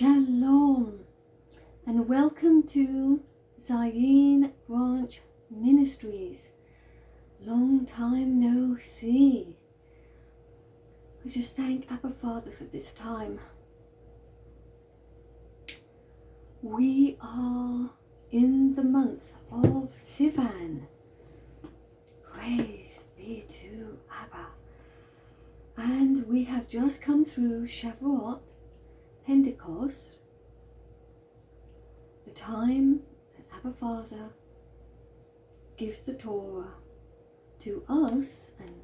Shalom and welcome to Zayin branch Ministries. Long time no see. I just thank Abba Father for this time. We are in the month of Sivan. Praise be to Abba. And we have just come through Shavuot Pentecost, the time that Abba Father gives the Torah to us and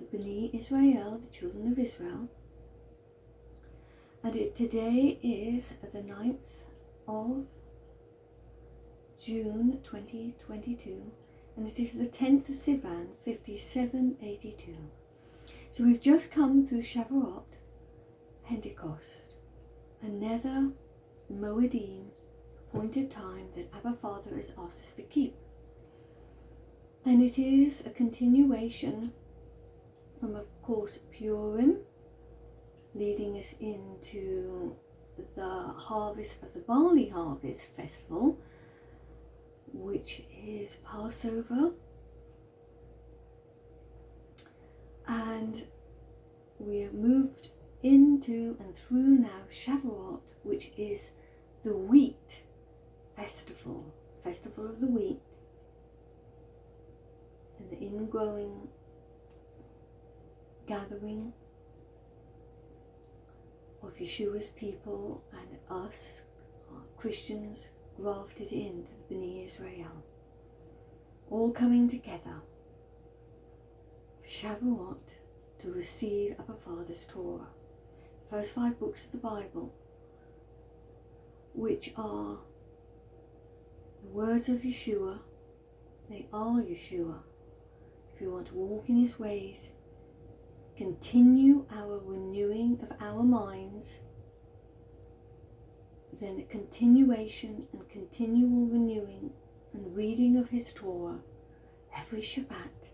the Bnei Israel, the children of Israel. And today is the 9th of June 2022, and it is the 10th of Sivan 5782. So we've just come through Shavuot Pentecost, another Moedim appointed time that Abba Father has asked us to keep. And it is a continuation from, of course, Purim, leading us into the harvest of the barley harvest festival, which is Passover. And we have moved into and through now Shavuot, which is the wheat festival of the wheat, and the ingrowing gathering of Yeshua's people and us, Christians, grafted into the Bnei Israel, all coming together for Shavuot to receive Abba Father's Torah. First 5 books of the Bible, which are the words of Yeshua. They are Yeshua. If you want to walk in his ways, continue our renewing of our minds, then a continuation and continual renewing and reading of his Torah every Shabbat,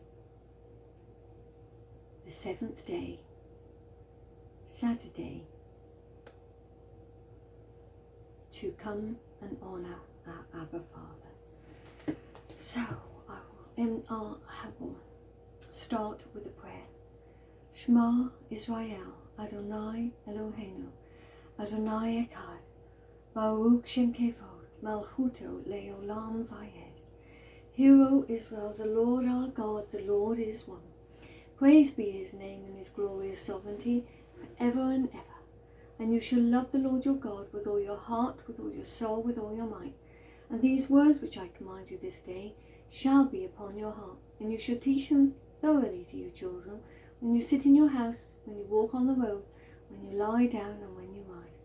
the 7th day, Saturday, to come and honour our Abba Father. So I will start with a prayer. Shema Israel, Adonai Eloheinu, Adonai Echad, Baruch Shem Kevod, Malchuto Leolam Vayed. Hear, O Israel, the Lord our God, the Lord is one. Praise be his name and his glorious sovereignty, forever and ever. And you shall love the Lord your God with all your heart, with all your soul, with all your might. And these words which I command you this day shall be upon your heart, and you shall teach them thoroughly to your children, when you sit in your house, when you walk on the road, when you lie down, and when you rise.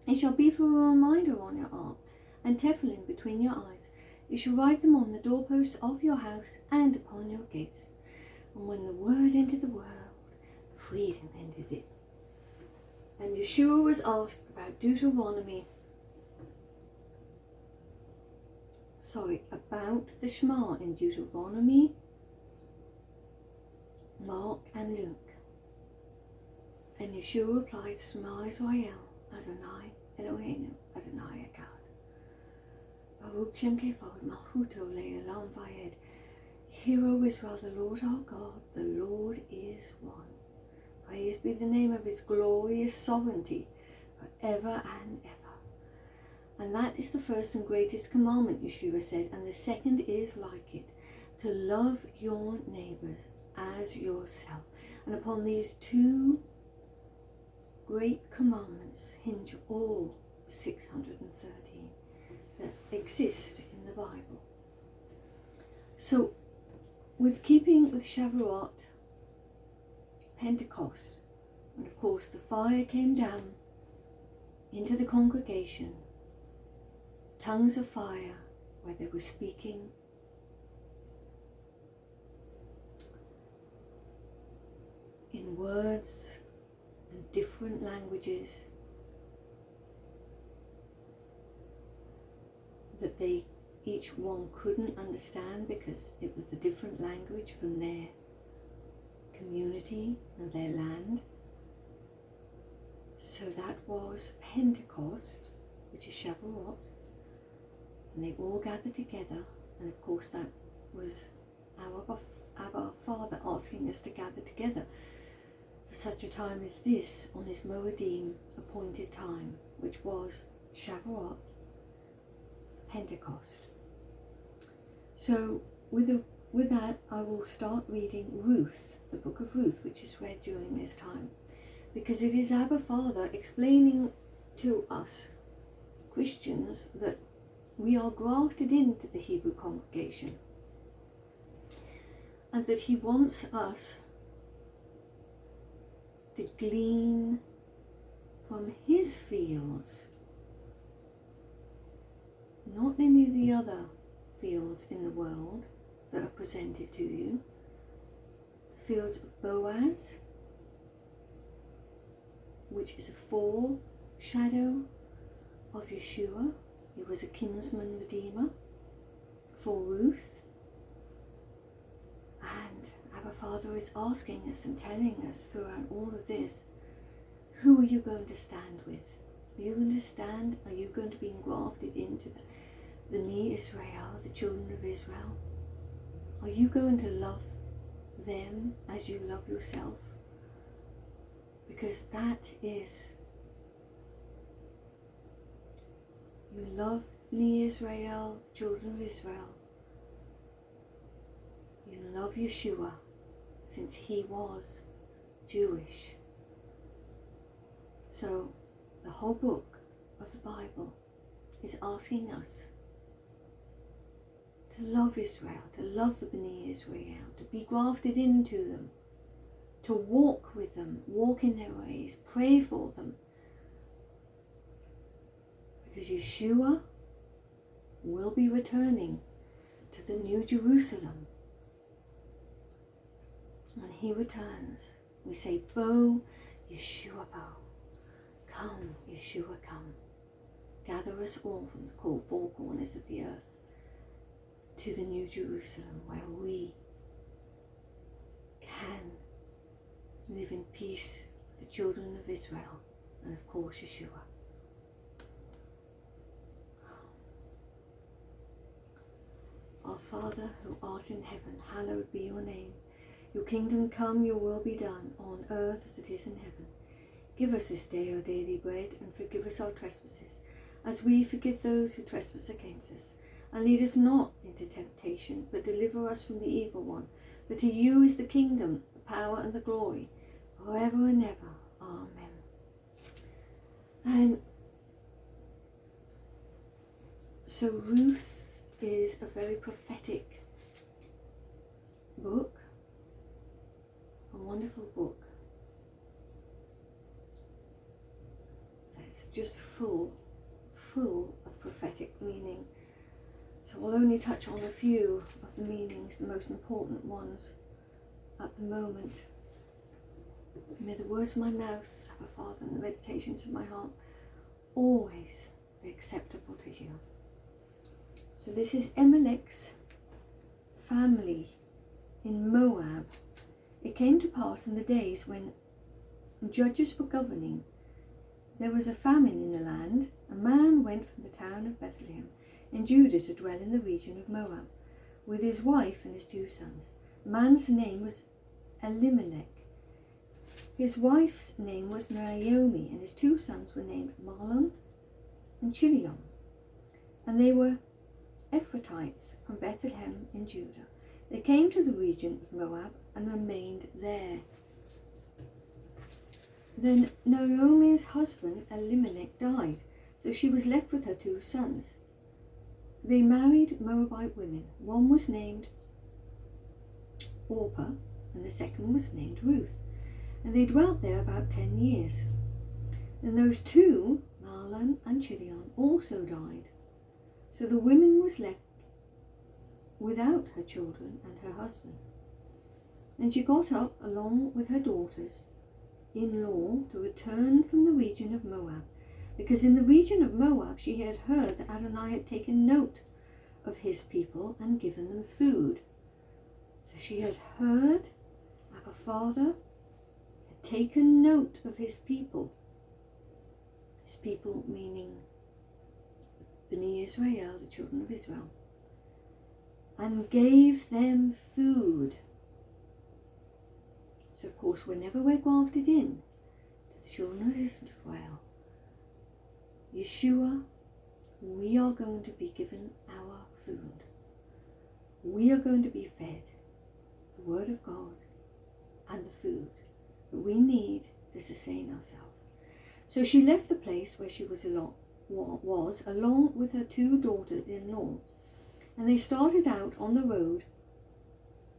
It shall be for a reminder on your arm, and tefillin between your eyes. You shall write them on the doorposts of your house and upon your gates. And when the word entered the world, freedom entered it. And Yeshua was asked about about the Shema in Deuteronomy, Mark and Luke. And Yeshua replied, Shema Israel, Adonai Eloheinu, Adonai Echad. Baruch Shem Kevod, Malchuto Leolam Vayed. Hear, O Israel, the Lord our God, the Lord is one. Praise be the name of his glorious sovereignty forever and ever. And that is the first and greatest commandment, Yeshua said, and the second is like it, to love your neighbours as yourself. And upon these 2 great commandments hinge all 613 that exist in the Bible. So, keeping with Shavuot Pentecost, and of course the fire came down into the congregation, tongues of fire, where they were speaking in words and different languages that each one couldn't understand, because it was a different language from their community and their land. So that was Pentecost, which is Shavuot, and they all gathered together, and of course that was our Abba Father asking us to gather together for such a time as this on his Moedim appointed time, which was Shavuot Pentecost. So with that I will start reading Ruth, the Book of Ruth, which is read during this time, because it is Abba Father explaining to us Christians that we are grafted into the Hebrew congregation, and that he wants us to glean from his fields, not any of the other fields in the world that are presented to you. The fields of Boaz, which is a foreshadow of Yeshua. He was a kinsman redeemer for Ruth. And Abba Father is asking us and telling us throughout all of this, who are you going to stand with? Are you going to stand? Are you going to be engrafted into the Bnei Israel, the children of Israel? Are you going to love them as you love yourself? Because that is, you love Bnei Israel, the children of Israel. You love Yeshua, since he was Jewish. So the whole book of the Bible is asking us to love Israel, to love the Bnei Israel, to be grafted into them, to walk with them, walk in their ways, pray for them. Because Yeshua will be returning to the New Jerusalem. When he returns, we say, Bo, Yeshua, Bo. Come, Yeshua, come. Gather us all from the four corners of the earth to the New Jerusalem, where we can live in peace with the children of Israel and of course Yeshua. Our Father who art in heaven, hallowed be your name. Your kingdom come, your will be done, on earth as it is in heaven. Give us this day our daily bread, and forgive us our trespasses, as we forgive those who trespass against us. And lead us not into temptation, but deliver us from the evil one. For to you is the kingdom, the power, and the glory, forever and ever. Amen. And so Ruth is a very prophetic book. A wonderful book that's just full of prophetic meaning. So we'll only touch on a few of the meanings, the most important ones at the moment. May the words of my mouth, Abba Father, and the meditations of my heart always be acceptable to you. So this is Elimelech's family in Moab. It came to pass in the days when judges were governing, there was a famine in the land. A man went from the town of Bethlehem in Judah to dwell in the region of Moab, with his wife and his 2 sons. The man's name was Elimelech. His wife's name was Naomi, and his 2 sons were named Mahlon and Chilion. And they were Ephrathites from Bethlehem in Judah. They came to the region of Moab and remained there. Then Naomi's husband Elimelech died, so she was left with her 2 sons. They married Moabite women. One was named Orpah, and the second was named Ruth. And they dwelt there about 10 years. And those 2, Mahlon and Chilion, also died. So the woman was left without her children and her husband. And she got up along with her daughters-in-law to return from the region of Moab, because in the region of Moab she had heard that Adonai had taken note of his people and given them food. So she had heard Abba Father had taken note of his people His people meaning Bnei Israel, the children of Israel, and gave them food. So of course, whenever we're grafted in to the children of Israel, Yeshua, we are going to be given our food. We are going to be fed the Word of God and the food that we need to sustain ourselves. So she left the place where she was along with her 2 daughters-in-law, and they started out on the road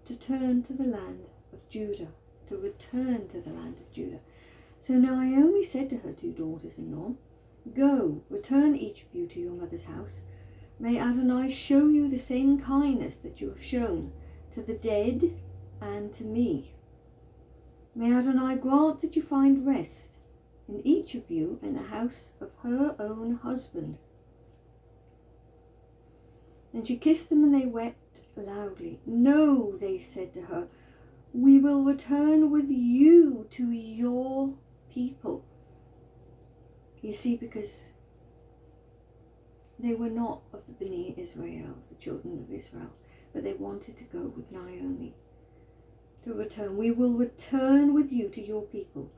to turn to the land of Judah, to return to the land of Judah. So Naomi said to her 2 daughters-in-law, "Go, return each of you to your mother's house. May Adonai show you the same kindness that you have shown to the dead and to me. May Adonai grant that you find rest in each of you in the house of her own husband." And she kissed them, and they wept loudly. "No," they said to her, "we will return with you to your people." You see, because they were not of the Bnei Israel, the children of Israel, but they wanted to go with Naomi to return. "We will return with you to your people."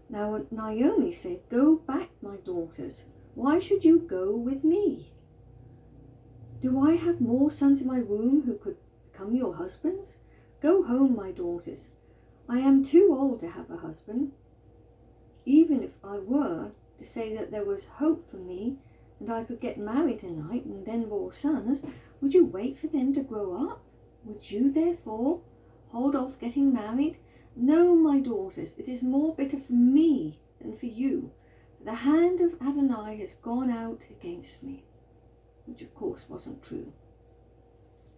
Now Naomi said, "Go back, my daughters. Why should you go with me? Do I have more sons in my womb who could become your husbands? Go home, my daughters. I am too old to have a husband. Even if I were to say that there was hope for me and I could get married tonight and then bore sons, would you wait for them to grow up? Would you therefore hold off getting married? No, my daughters, it is more bitter for me than for you. For the hand of Adonai has gone out against me." Which of course wasn't true.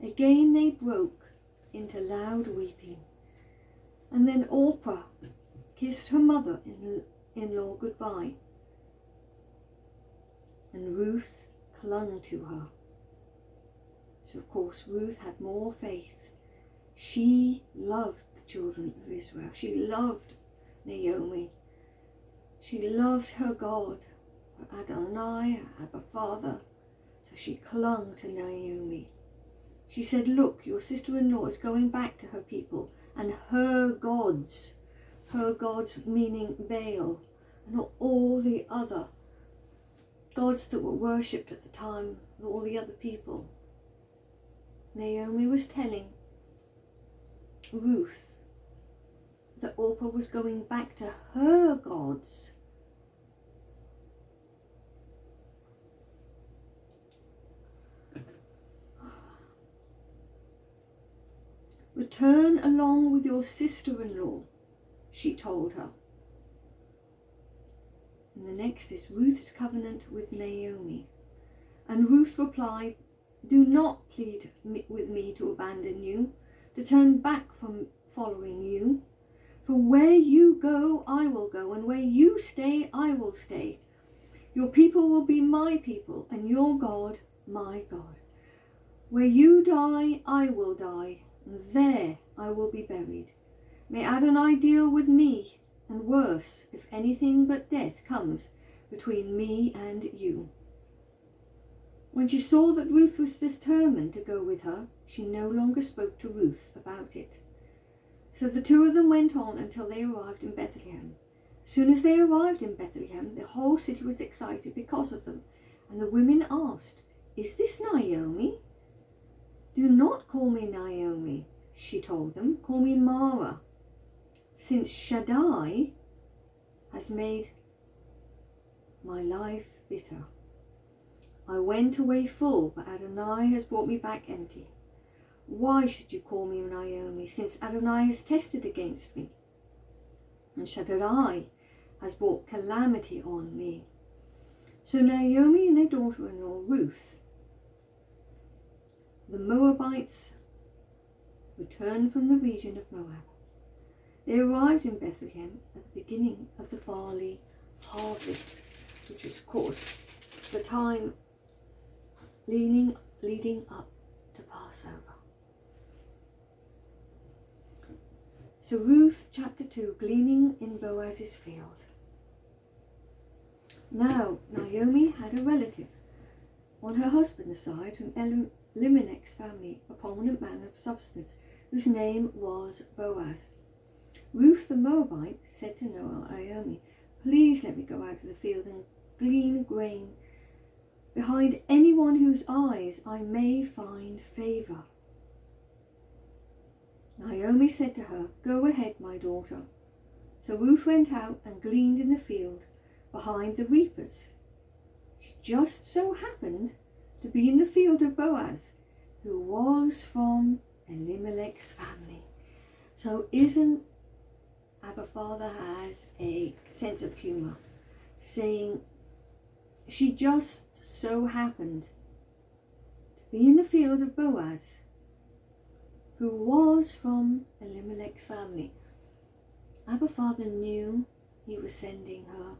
Again they broke into loud weeping. And then Orpah kissed her mother-in-law goodbye. And Ruth clung to her. So of course Ruth had more faith. She loved the children of Israel. She loved Naomi. She loved her God, her Adonai, her Abba Father. So she clung to Naomi. She said, "Look, your sister-in-law is going back to her people and her gods meaning Baal, and all the other gods that were worshipped at the time, all the other people." Naomi was telling Ruth that Orpah was going back to her gods. "Return along with your sister-in-law," she told her. And the next is Ruth's covenant with Naomi. And Ruth replied, "Do not plead with me to abandon you, to turn back from following you. For where you go, I will go, and where you stay, I will stay. Your people will be my people, and your God, my God. Where you die, I will die, and there I will be buried. May Adonai deal with me, and worse, if anything but death comes between me and you." When she saw that Ruth was determined to go with her, she no longer spoke to Ruth about it. So the 2 of them went on until they arrived in Bethlehem. As soon as they arrived in Bethlehem, the whole city was excited because of them, and the women asked, "Is this Naomi?" "Do not call me Naomi," she told them. "Call me Mara, since Shaddai has made my life bitter. I went away full, but Adonai has brought me back empty. Why should you call me Naomi, since Adonai has tested against me, and Shaddai has brought calamity on me?" So Naomi and her daughter-in-law Ruth, the Moabites, returned from the region of Moab. They arrived in Bethlehem at the beginning of the barley harvest, which was, of course, the time leading up to Passover. So Ruth chapter 2, gleaning in Boaz's field. Now Naomi had a relative on her husband's side from Elimelech's family, a prominent man of substance, whose name was Boaz. Ruth the Moabite said to Naomi, "Please let me go out to the field and glean grain behind anyone whose eyes I may find favour." Naomi said to her, "Go ahead, my daughter." So Ruth went out and gleaned in the field behind the reapers. She just so happened to be in the field of Boaz, who was from Elimelech's family. So isn't Abba Father has a sense of humour, saying she just so happened to be in the field of Boaz, who was from Elimelech's family. Abba Father knew he was sending her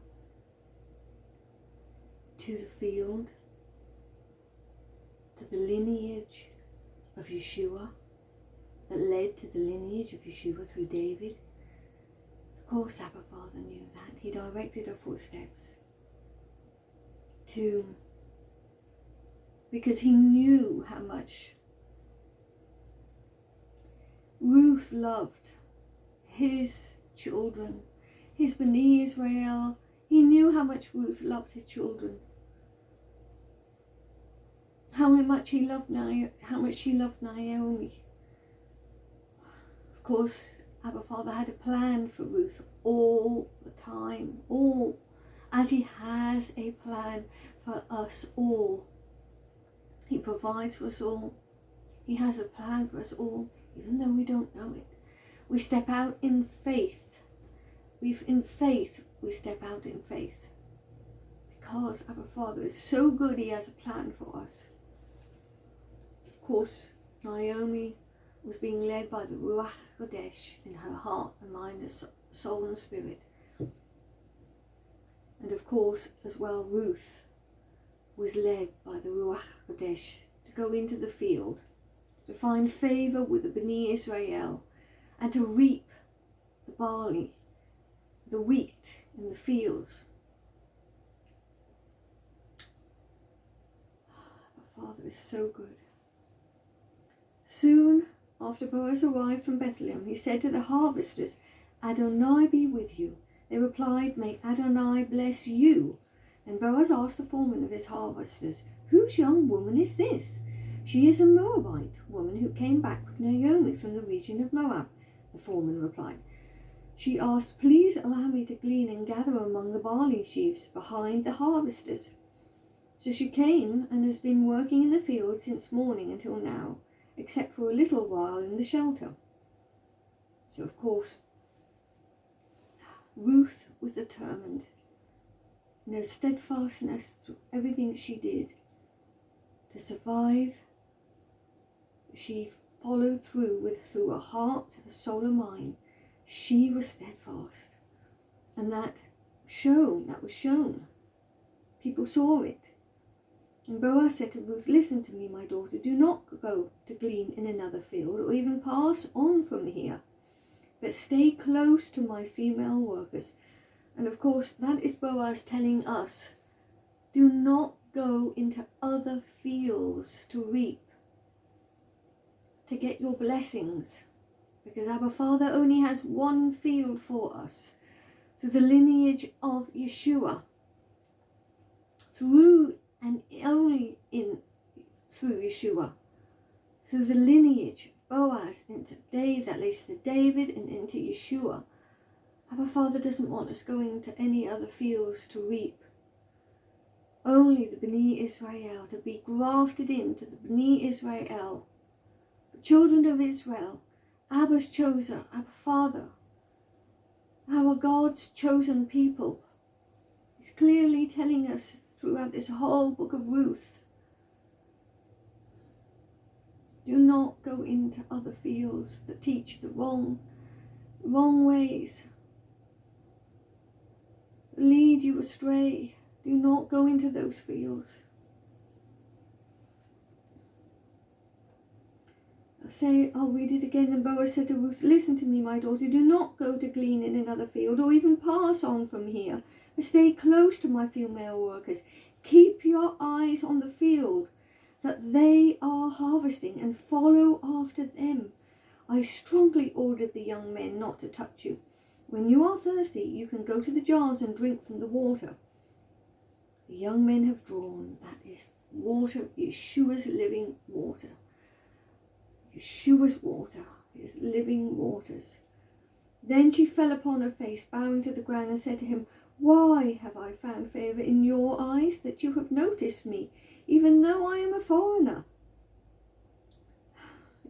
to the field, to the lineage of Yeshua, that led to the lineage of Yeshua through David. Of course, Abba Father knew that. He directed her footsteps because he knew how much Ruth loved his children, his Bnei Israel. He knew how much Ruth loved his children, how much she loved Naomi. Of course, Abba Father had a plan for Ruth all the time, as he has a plan for us all. He provides for us all. He has a plan for us all, even though we don't know it. We step out in faith. We step out in faith. Because Abba Father is so good, he has a plan for us. Of course, Naomi was being led by the Ruach Kodesh in her heart and mind and soul and spirit. And of course, as well, Ruth was led by the Ruach Kodesh to go into the field, to find favour with the Bnei Israel, and to reap the barley, the wheat in the fields. Our Father is so good. Soon after Boaz arrived from Bethlehem, he said to the harvesters, "Adonai be with you." They replied, "May Adonai bless you." Then Boaz asked the foreman of his harvesters, "Whose young woman is this?" "She is a Moabite woman who came back with Naomi from the region of Moab," the foreman replied. "She asked, 'Please allow me to glean and gather among the barley sheaves behind the harvesters.' So she came and has been working in the field since morning until now, except for a little while in the shelter." So of course, Ruth was determined in her steadfastness through everything she did to survive. She followed through her heart, her soul and mind. She was steadfast, and that was shown. People saw it. And Boaz said to Ruth, "Listen to me, my daughter. Do not go to glean in another field or even pass on from here, but stay close to my female workers." And of course, that is Boaz telling us, do not go into other fields to reap, to get your blessings, because Abba Father only has one field for us, through the lineage of Yeshua, through Yeshua, through the lineage of Boaz into David, that leads to David and into Yeshua. Abba Father doesn't want us going to any other fields to reap. Only the Bnei Israel, to be grafted into the Bnei Israel, the children of Israel, Abba's chosen, Abba Father, our God's chosen people. He's clearly telling us throughout this whole book of Ruth, do not go into other fields that teach the wrong ways, lead you astray. Do not go into those fields. I'll read it again. Then Boaz said to Ruth, listen to me, my daughter. Do not go to glean in another field or even pass on from here. But stay close to my female workers. Keep your eyes on the field that they are harvesting and follow after them. I strongly ordered the young men not to touch you. When you are thirsty, you can go to the jars and drink from the water. The young men have drawn. That is water, Yeshua's living water. Yeshua's water is living waters. Then she fell upon her face, bowing to the ground, and said to him, why have I found favour in your eyes that you have noticed me, even though I am a foreigner?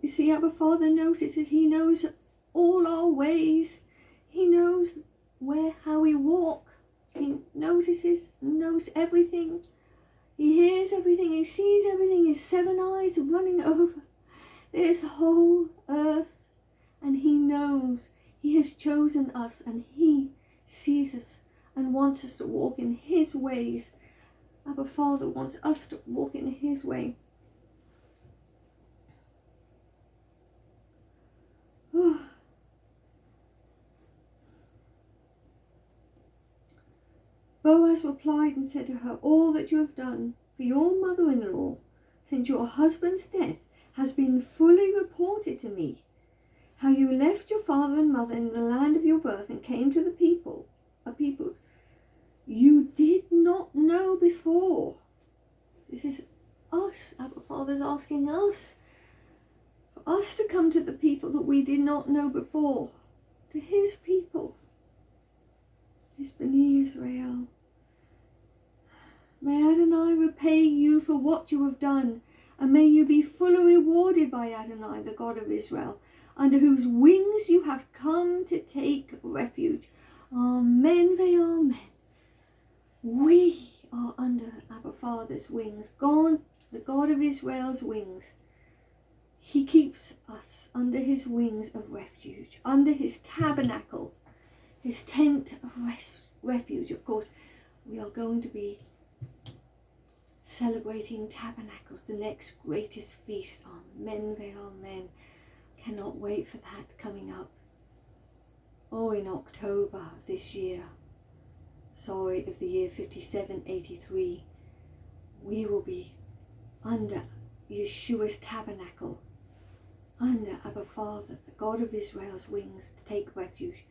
You see, Abba Father notices. He knows all our ways. He knows how we walk. He notices, knows everything. He hears everything. He sees everything. His 7 eyes running over this whole earth. And he knows. He has chosen us, and he sees us and wants us to walk in his ways. Abba Father wants us to walk in his way. Boaz replied and said to her, all that you have done for your mother-in-law since your husband's death has been fully reported to me. How you left your father and mother in the land of your birth and came to the peoples you did not know before. This is us. Abba Father's asking us, for us to come to the people that we did not know before, to his people, his Bnei Israel. May Adonai repay you for what you have done, and may you be fully rewarded by Adonai, the God of Israel, under whose wings you have come to take refuge. Amen ve'amen. We are under Abba Father's wings, God, the God of Israel's wings. He keeps us under his wings of refuge, under his tabernacle, his tent of refuge. Of course, we are going to be celebrating Tabernacles, the next greatest feast. Amen ve'amen. Cannot wait for that coming up. Oh, in October of this year, of the year 5783, we will be under Yeshua's tabernacle, under Abba Father, the God of Israel's wings, to take refuge.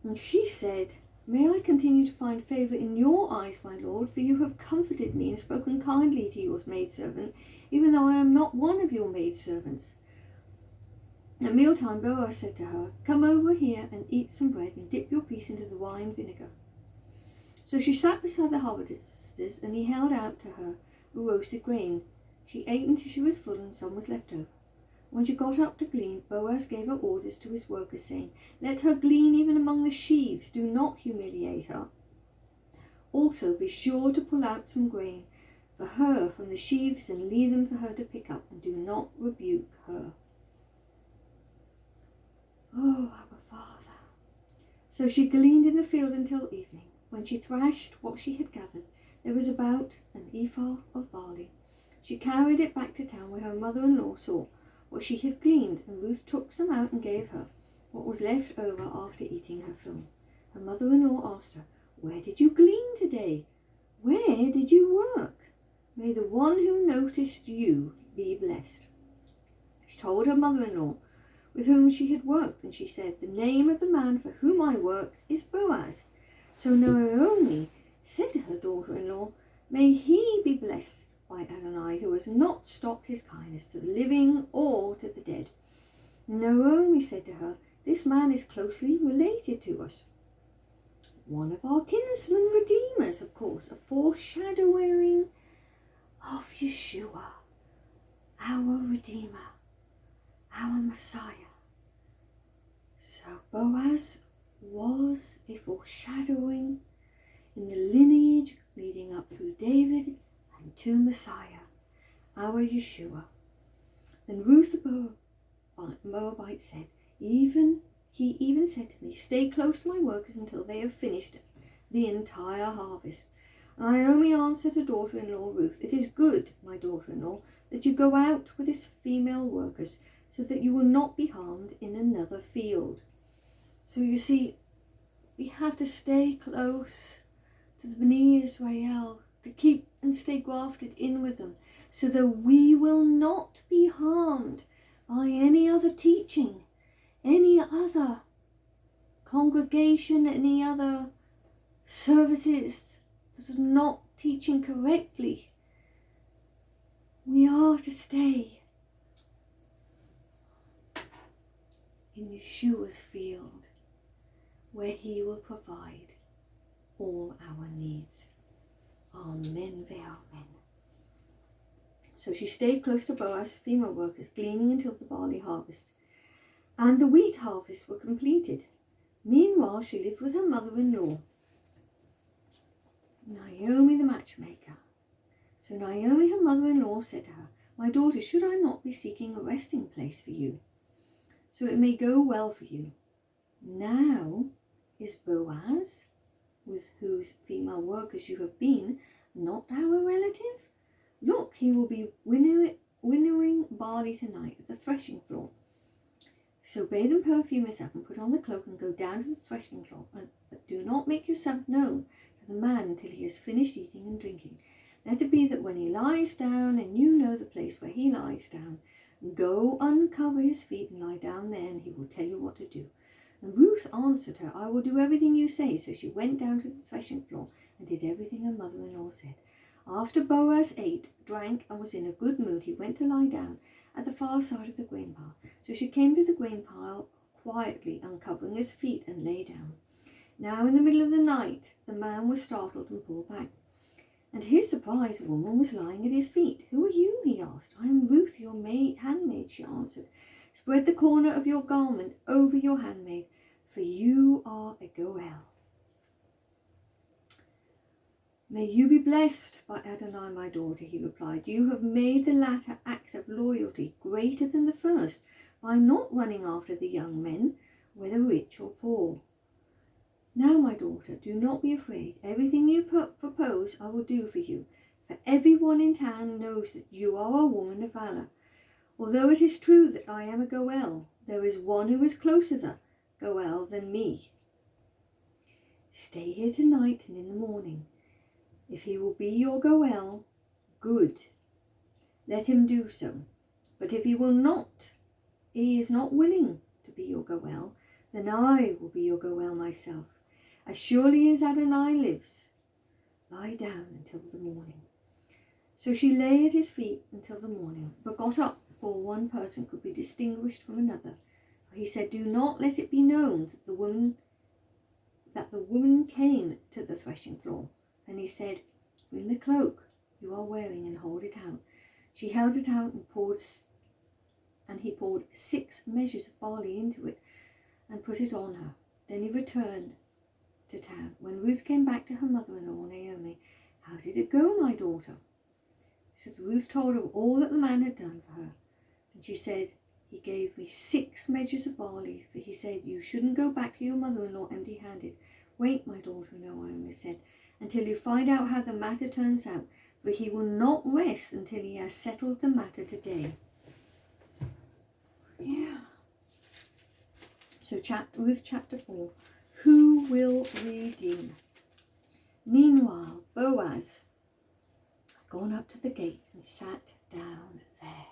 And she said, may I continue to find favour in your eyes, my Lord, for you have comforted me and spoken kindly to your maidservant, even though I am not one of your maidservants. At mealtime, Boaz said to her, come over here and eat some bread and dip your piece into the wine vinegar. So she sat beside the harvesters, and he held out to her a roasted grain. She ate until she was full, and some was left over. When she got up to glean, Boaz gave her orders to his workers, saying, let her glean even among the sheaves. Do not humiliate her. Also be sure to pull out some grain for her from the sheaves and leave them for her to pick up, and do not rebuke her. Oh, Abba Father. So she gleaned in the field until evening. When she thrashed what she had gathered, there was about an ephah of barley. She carried it back to town, where her mother-in-law saw what she had gleaned, and Ruth took some out and gave her what was left over after eating her fill. Her mother-in-law asked her, where did you glean today? Where did you work? May the one who noticed you be blessed. She told her mother-in-law with whom she had worked, and she said, the name of the man for whom I worked is Boaz. So Naomi said to her daughter-in-law, may he be blessed by Adonai, who has not stopped his kindness to the living or to the dead. Naomi said to her, this man is closely related to us. One of our kinsman redeemers, of course, a foreshadowing of Yeshua, our Redeemer, our Messiah. So Boaz was a foreshadowing in the lineage leading up through David and to Messiah, our Yeshua. Then Ruth the Moabite said, he even said to me, stay close to my workers until they have finished the entire harvest. Naomi answered her daughter-in-law Ruth, it is good, my daughter-in-law, that you go out with his female workers, so that you will not be harmed in another field. So you see, we have to stay close to the Bnei Israel, to keep and stay grafted in with them, so that we will not be harmed by any other teaching, any other congregation, any other services that are not teaching correctly. We are to stay in Yeshua's field, where he will provide all our needs. Amen ve'amen. So she stayed close to Boaz's female workers, gleaning until the barley harvest and the wheat harvest were completed. Meanwhile, she lived with her mother-in-law, Naomi the matchmaker. So Naomi, her mother-in-law, said to her, "My daughter, should I not be seeking a resting place for you, so it may go well for you? Now is Boaz, with whose female workers you have been, not our relative? Look, he will be winnowing barley tonight at the threshing floor. So bathe and perfume yourself and put on the cloak and go down to the threshing floor, but do not make yourself known to the man until he has finished eating and drinking. Let it be that when he lies down and you know the place where he lies down, go uncover his feet and lie down there, and he will tell you what to do." And Ruth answered her, "I will do everything you say." So she went down to the threshing floor and did everything her mother-in-law said. After Boaz ate, drank, and was in a good mood, he went to lie down at the far side of the grain pile. So she came to the grain pile quietly, uncovering his feet, and lay down. Now in the middle of the night, the man was startled and pulled back. And to his surprise, a woman was lying at his feet. "Who are you?" he asked. "I am Ruth, your handmaid," she answered. "Spread the corner of your garment over your handmaid, for you are a Goel." "May you be blessed by Adonai, my daughter," he replied. "You have made the latter act of loyalty greater than the first by not running after the young men, whether rich or poor. Now, my daughter, do not be afraid. Everything you propose I will do for you, for everyone in town knows that you are a woman of valor. Although it is true that I am a Goel, there is one who is closer to Goel than me. Stay here tonight and in the morning. If he will be your Goel, good. Let him do so. But if he is not willing to be your Goel, then I will be your Goel myself. As surely as Adonai lives, lie down until the morning." So she lay at his feet until the morning, but got up before one person could be distinguished from another. For he said, "Do not let it be known that the woman came to the threshing floor." And he said, "Bring the cloak you are wearing and hold it out." She held it out and he poured 6 measures of barley into it and put it on her. Then he returned to town. When Ruth came back to her mother-in-law, Naomi, "How did it go, my daughter?" So Ruth told her all that the man had done for her. And she said, "He gave me 6 measures of barley, for he said, 'You shouldn't go back to your mother-in-law empty-handed.' Wait, my daughter," Naomi said, "until you find out how the matter turns out, for he will not rest until he has settled the matter today." Yeah. So Ruth chapter 4. Who will redeem? Meanwhile, Boaz had gone up to the gate and sat down there.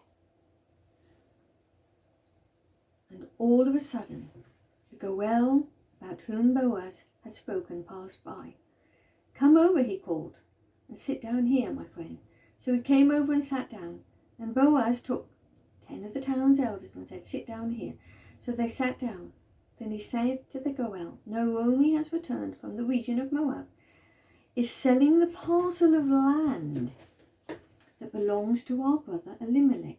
And all of a sudden, the Goel about whom Boaz had spoken passed by. "Come over," he called, "and sit down here, my friend." So he came over and sat down. And Boaz took 10 of the town's elders and said, "Sit down here." So they sat down. Then he said to the Goel, "Naomi has returned from the region of Moab, is selling the parcel of land that belongs to our brother Elimelech.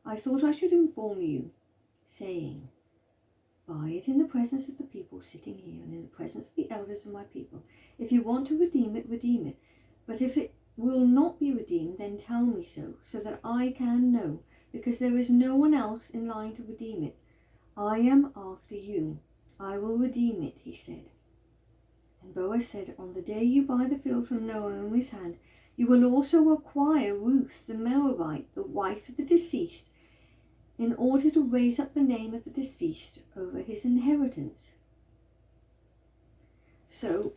I thought I should inform you, saying, buy it in the presence of the people sitting here and in the presence of the elders of my people. If you want to redeem it, redeem it. But if it will not be redeemed, then tell me so that I can know, because there is no one else in line to redeem it. I am after you. I will redeem it," he said. And Boaz said, "On the day you buy the field from Naomi's hand, You will also acquire Ruth the Moabite, the wife of the deceased, in order to raise up the name of the deceased over his inheritance. So,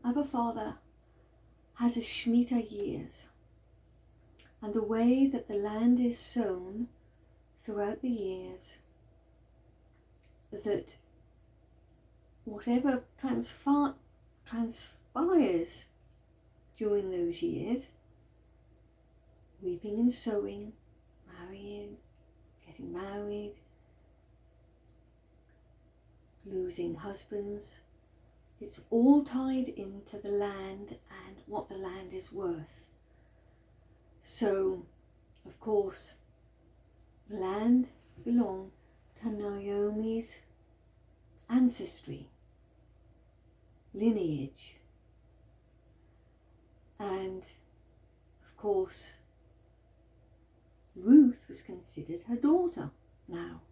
Abba Father has a Shemitah years, and the way that the land is sown throughout the years, that whatever transpires during those years, reaping and sowing, marrying, getting married, losing husbands, it's all tied into the land and what the land is worth. So, of course, the land belonged to Naomi's ancestry, lineage, and of course Ruth was considered her daughter now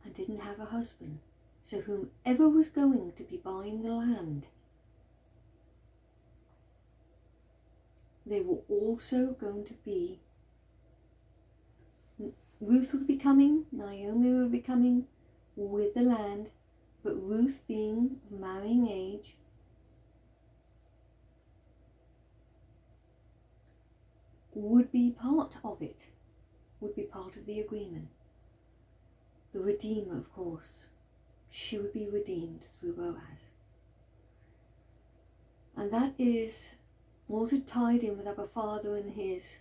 and didn't have a husband. So whomever was going to be buying the land, they were also going to be, Ruth would be coming, Naomi would be coming with the land, but Ruth, being of marrying age, would be part of it, would be part of the agreement. The Redeemer, of course, she would be redeemed through Boaz. And that is also tied in with Abba Father and his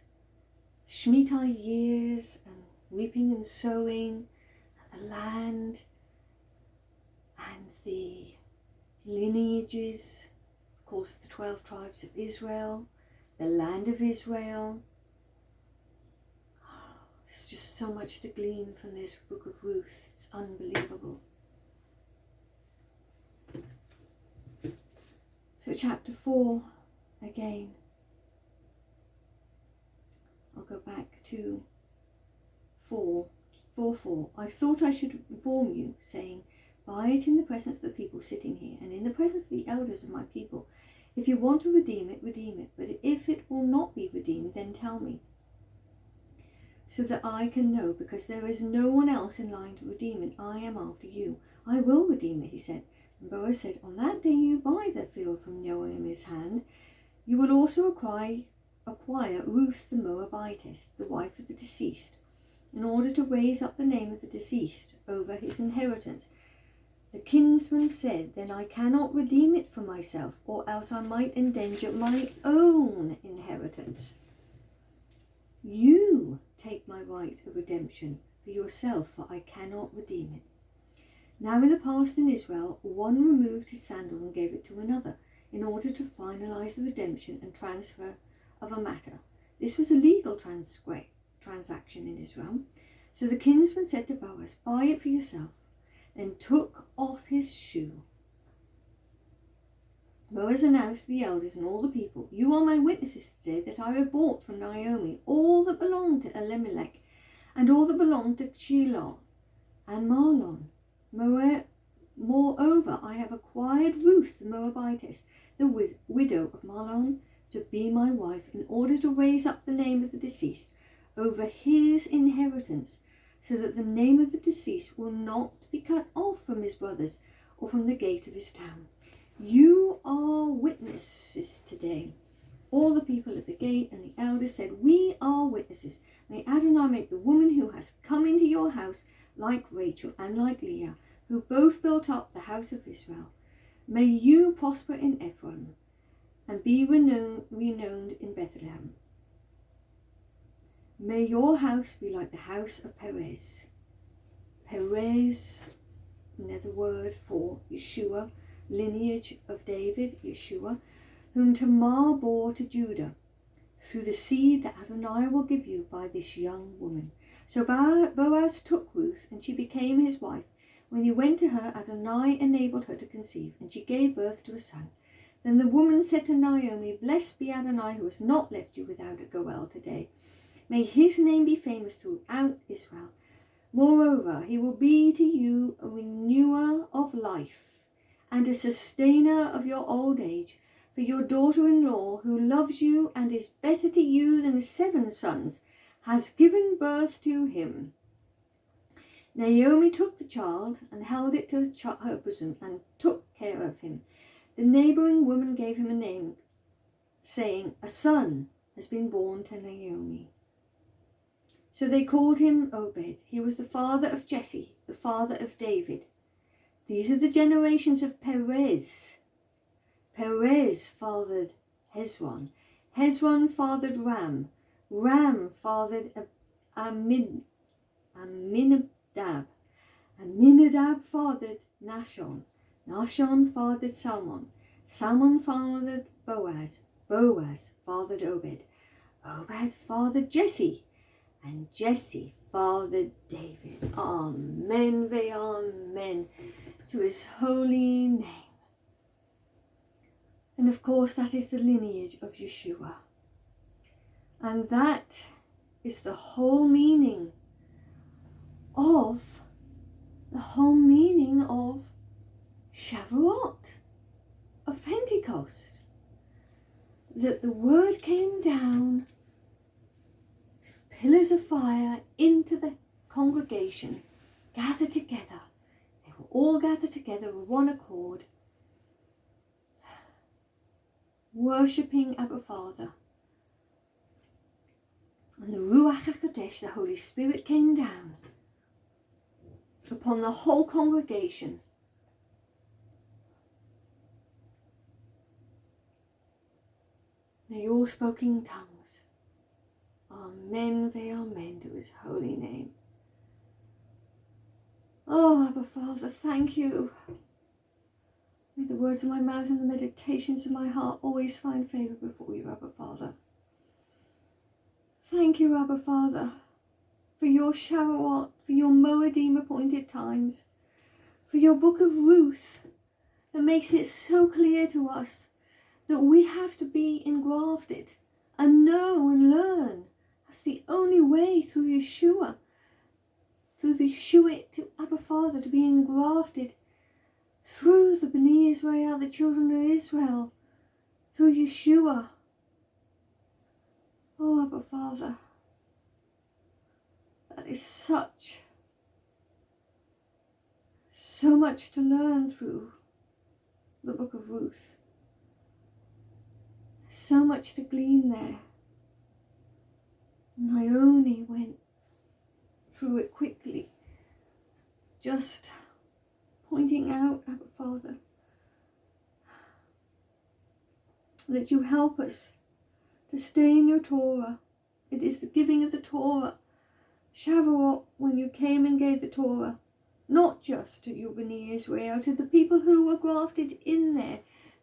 Shemitah years and reaping and sowing, and the land and the lineages, of course, of the 12 tribes of Israel, the land of Israel. There's just so much to glean from this Book of Ruth. It's unbelievable. So chapter 4 again. I'll go back to 4:4. I thought I should inform you, saying, buy it in the presence of the people sitting here, and in the presence of the elders of my people. If you want to redeem it, redeem it. But if it will not be redeemed, then tell me, so that I can know, because there is no one else in line to redeem it. I am after you. I will redeem it, he said. And Boaz said, on that day you buy the field from Naomi's hand, you will also acquire Ruth the Moabitess, the wife of the deceased, in order to raise up the name of the deceased over his inheritance. The kinsman said, then I cannot redeem it for myself, or else I might endanger my own inheritance. You take my right of redemption for yourself, for I cannot redeem it. Now in the past in Israel, one removed his sandal and gave it to another, in order to finalize the redemption and transfer of a matter. This was a legal transaction in Israel. So the kinsman said to Boaz, buy it for yourself, then took off his shoe. Boaz announced to the elders and all the people, you are my witnesses today that I have bought from Naomi all that belonged to Elimelech, and all that belonged to Shiloh and Mahlon. Moreover, I have acquired Ruth the Moabitess, the widow of Mahlon, to be my wife, in order to raise up the name of the deceased over his inheritance, so that the name of the deceased will not be cut off from his brothers or from the gate of his town. You are witnesses today. All the people at the gate and the elders said, we are witnesses. May Adonai make the woman who has come into your house like Rachel and like Leah, who both built up the house of Israel. May you prosper in Ephraim and be renowned in Bethlehem. May your house be like the house of Perez. Perez, another word for Yeshua, lineage of David, Yeshua, whom Tamar bore to Judah, through the seed that Adonai will give you by this young woman. So Boaz took Ruth, and she became his wife. When he went to her, Adonai enabled her to conceive, and she gave birth to a son. Then the woman said to Naomi, blessed be Adonai, who has not left you without a Goel today. May his name be famous throughout Israel. Moreover, he will be to you a renewer of life and a sustainer of your old age, for your daughter-in-law, who loves you and is better to you than 7 sons, has given birth to him. Naomi took the child and held it to her bosom and took care of him. The neighbouring woman gave him a name, saying, a son has been born to Naomi. So they called him Obed. He was the father of Jesse, the father of David. These are the generations of Perez. Perez fathered Hezron. Hezron fathered Ram. Ram fathered Aminadab. Aminadab fathered Nahshon. Nahshon fathered Salmon. Salmon fathered Boaz. Boaz fathered Obed. Obed fathered Jesse. And Jesse fathered David. Amen ve'amen to his holy name. And of course that is the lineage of Yeshua. And that is the whole meaning of Shavuot, of Pentecost. That the word came down, pillars of fire, into the congregation, gathered together. They were all gathered together with one accord, worshipping Abba Father. And the Ruach HaKodesh, the Holy Spirit, came down upon the whole congregation. They all spoke in tongues. Amen ve'amen to his holy name. Oh, Abba Father, thank you. May the words of my mouth and the meditations of my heart always find favour before you, Abba Father. Thank you, Abba Father, for your Shavuot, for your Moedim appointed times, for your Book of Ruth that makes it so clear to us that we have to be engrafted and know and learn. That's the only way through Yeshua, through the Yeshua to Abba Father, to be engrafted through the Bnei Israel, the children of Israel, through Yeshua. Oh, Abba Father, that is so much to learn through the Book of Ruth. So much to glean there. And I only went through it quickly, just pointing out, Abba Father, that you help us to stay in your Torah. It is the giving of the Torah, Shavuot, when you came and gave the Torah, not just to you, Bnei Israel, to the people who were grafted in there,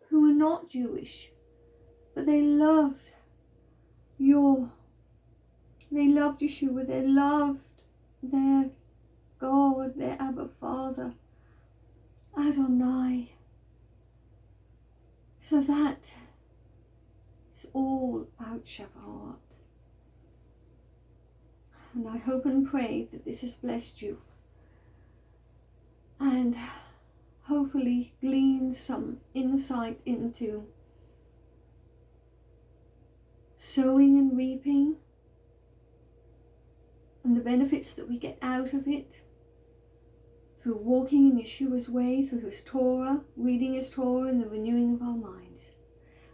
who were not Jewish, but they loved Yeshua, they loved their God, their Abba Father, Adonai. So that is all about Shavuot. And I hope and pray that this has blessed you and hopefully gleaned some insight into sowing and reaping and the benefits that we get out of it through walking in Yeshua's way, through his Torah, reading his Torah, and the renewing of our minds.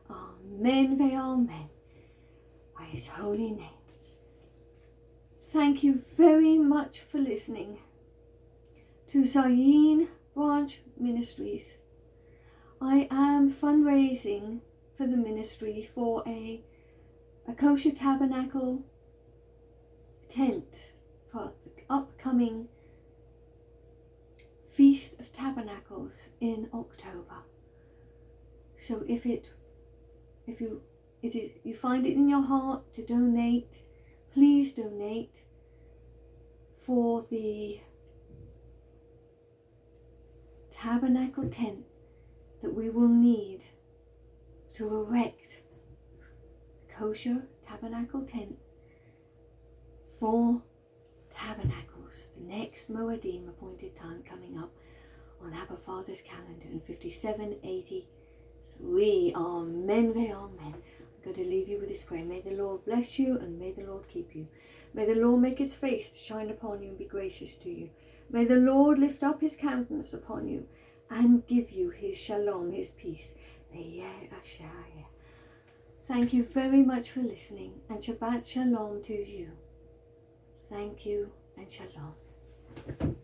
Amen ve'amen, by his holy name. Thank you very much for listening to Zayin Branch Ministries. I am fundraising for the ministry for a kosher tabernacle tent for the upcoming Feast of Tabernacles in October. So if you find it in your heart to donate, please donate for the tabernacle tent that we will need to erect a kosher tabernacle tent for tabernacles, the next Moedim appointed time coming up on Abba Father's calendar in 5783. Amen, amen. I'm going to leave you with this prayer. May the Lord bless you and may the Lord keep you. May the Lord make his face to shine upon you and be gracious to you. May the Lord lift up his countenance upon you and give you his shalom, his peace. Thank you very much for listening, and Shabbat Shalom to you. Thank you and Shalom.